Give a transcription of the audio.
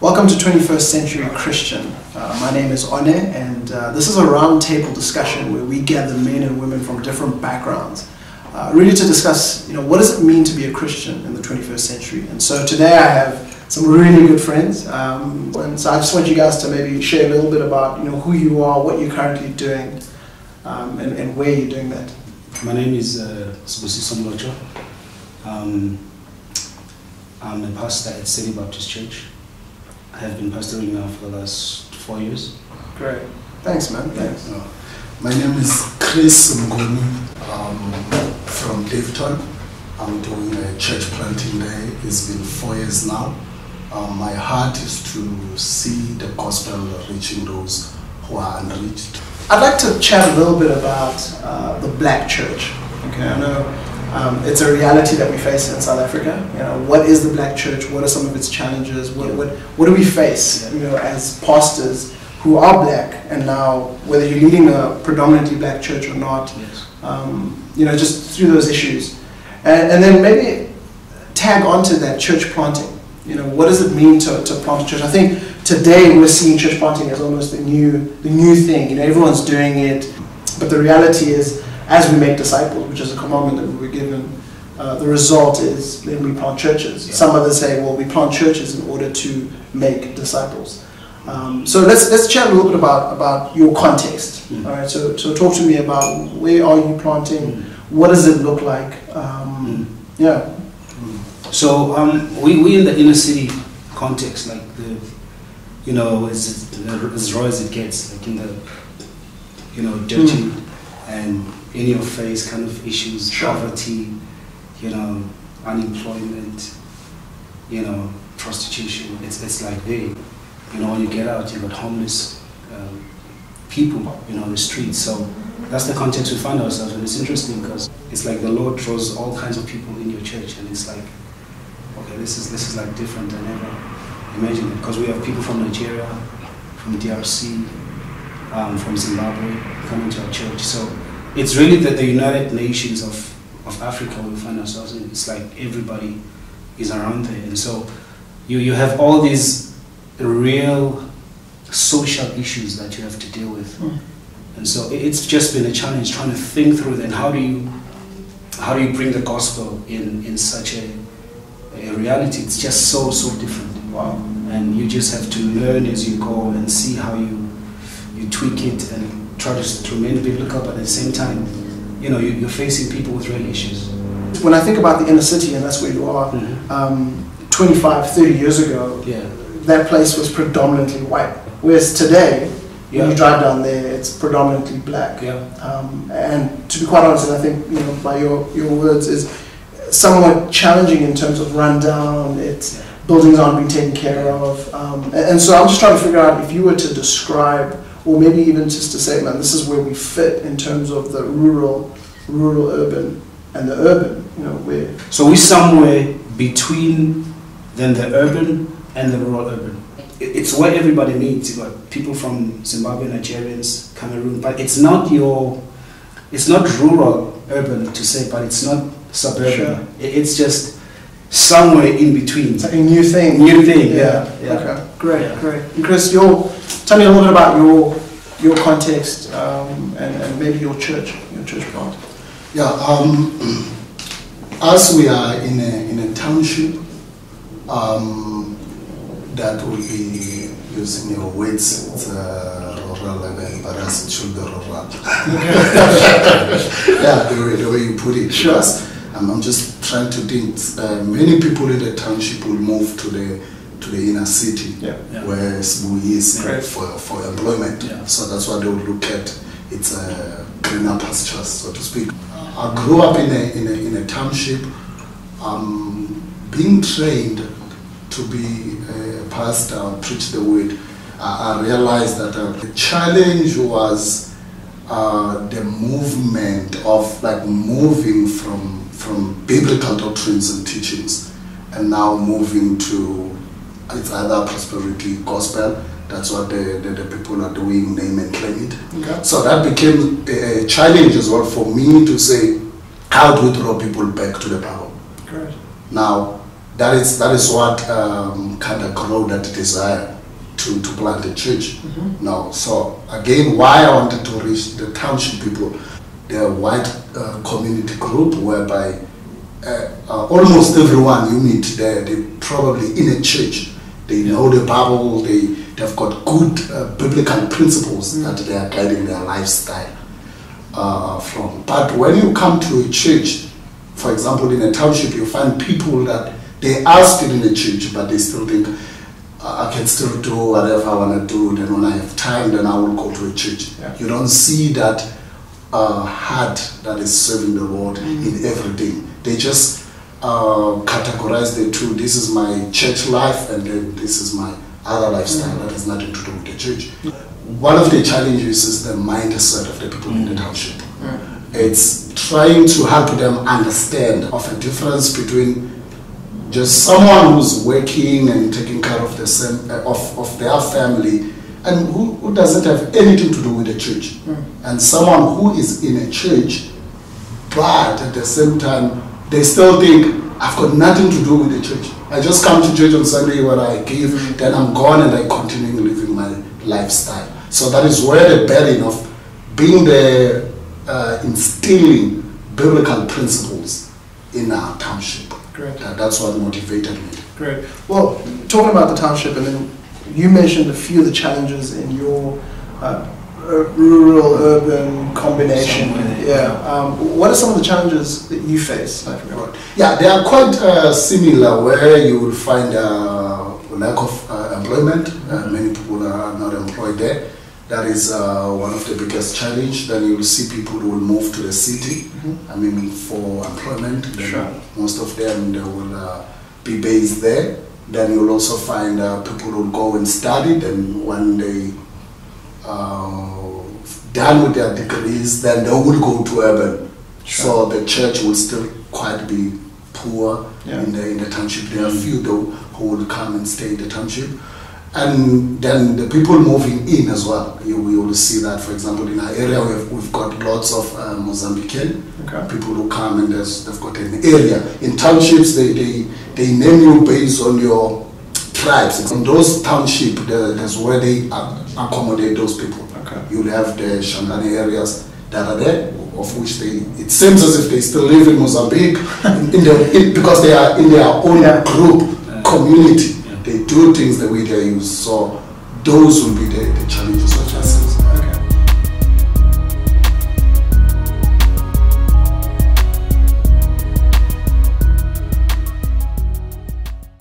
Welcome to 21st Century Christian. My name is One, and this is a roundtable discussion where we gather men and women from different backgrounds, really to discuss, what does it mean to be a Christian in the 21st century. And so today I have some really good friends, and so I just want you guys to maybe share a little bit about, who you are, what you're currently doing, and where you're doing that. My name is Sibusiso Mlocho. I'm a pastor at City Baptist Church. I have been pastoring now for the last 4 years. Great. Thanks, man. Thanks. My name is Chris Mngoni. From Davidton. I'm doing a church planting there. It's been 4 years now. My heart is to see the gospel reaching those who are unreached. I'd like to chat a little bit about the black church. Okay, I know it's a reality that we face in South Africa. What is the black church? What are some of its challenges? What do we face? As pastors who are black, and now whether you're leading a predominantly black church or not, just through those issues, and then maybe tag onto that church planting. What does it mean to plant a church? I think today we're seeing church planting as almost the new thing. Everyone's doing it, but the reality is, as we make disciples, which is a commandment that we were given, the result is then we plant churches. Yeah. Some others say, well, we plant churches in order to make disciples. So let's chat a little bit about your context. Mm. All right. So talk to me about where are you planting? Mm. What does it look like? Yeah. So we in the inner city context, like as raw as it gets, like in the dirty and in your face kind of issues, sure. Poverty, unemployment, prostitution. It's like there. When you get out, you've got homeless people, on the streets. So that's the context we find ourselves in. It's interesting because it's like the Lord draws all kinds of people in your church, and it's like, okay, this is like different than ever imagined. Because we have people from Nigeria, from DRC, from Zimbabwe coming to our church. So it's really the United Nations of Africa we find ourselves in. It's like everybody is around there, and so you have all these real social issues that you have to deal with. And so it's just been a challenge trying to think through then how do you bring the gospel in such a reality. It's just so different. Wow. And you just have to learn as you go and see how you tweak it and try to remain biblical, but at the same time, you're facing people with real issues. When I think about the inner city, and that's where you are, 25, 30 years ago, that place was predominantly white. Whereas today, when you drive down there, it's predominantly black. And to be quite honest, and I think by your words, is somewhat challenging in terms of rundown. It's buildings aren't being taken care of, and so I'm just trying to figure out if you were to describe, or maybe even just to say, man, this is where we fit in terms of the rural, urban, and the urban. Where. So we're somewhere between then the urban and the rural urban. It's where everybody meets. You've got people from Zimbabwe, Nigerians, Cameroon, but it's not rural urban to say, but it's not suburban. Sure. It's just somewhere in between. It's like a new thing. Yeah. Okay. Great. And Chris, tell me a little bit about your context and maybe your church plant. As we are in a township, that will be using your words, it's rural level, but as it should be rural. The way you put it. Sure. Because I'm just trying to think. Many people in the township will move to the inner city, where Sibu is for employment. So that's why they will look at it's greener pastures, so to speak. I grew up in a township, being trained to be a pastor, preach the word. I realized that the challenge was the movement of moving from biblical doctrines and teachings, and now moving to it's either prosperity gospel. That's what the people are doing, name and claim it. Okay. So that became a challenge as well for me to say, how do we draw people back to the Bible? Correct. Now, that is what kind of grow that desire to plant a church. Now, so again, why I wanted to reach the township people, the white community group whereby almost everyone you meet there, they probably in a church. They know the Bible, they've got good biblical principles that they are guiding their lifestyle from. But when you come to a church, for example, in a township, you find people that they are still in a church, but they still think, I can still do whatever I want to do, then when I have time, then I will go to a church. Yeah. You don't see that heart that is serving the Lord in everything. They just categorize the two. This is my church life, and then this is my other lifestyle that has nothing to do with the church. One of the challenges is the mindset of the people in the township. It's trying to help them understand of a difference between just someone who's working and taking care of of their family and who doesn't have anything to do with the church, and someone who is in a church but at the same time they still think, I've got nothing to do with the church. I just come to church on Sunday when I give, then I'm gone and I continue living my lifestyle. So that is where the burden of being there, instilling biblical principles in our township. Great. That's what motivated me. Great. Well, talking about the township, and then you mentioned a few of the challenges in your rural-urban combination. What are some of the challenges that you face? Yeah, they are quite similar, where you will find lack of employment. Many people are not employed there. That is one of the biggest challenge. Then you will see people who will move to the city, I mean, for employment. Then most of them, they will be based there. Then you'll also find people who will go and study. Then when they done with their degrees, then they will go to urban. So the church will still quite be poor in the township. There are a few though who will come and stay in the township. And then the people moving in as well. We will see that, for example, in our area we've got lots of Mozambican people who come, and they've got an area. In townships, they name you based on your tribes. In those townships, that's where they accommodate those people. You'll have the Shangani areas that are there, of which it seems as if they still live in Mozambique because they are in their own group, community. They do things the way they are used. So those will be the challenges.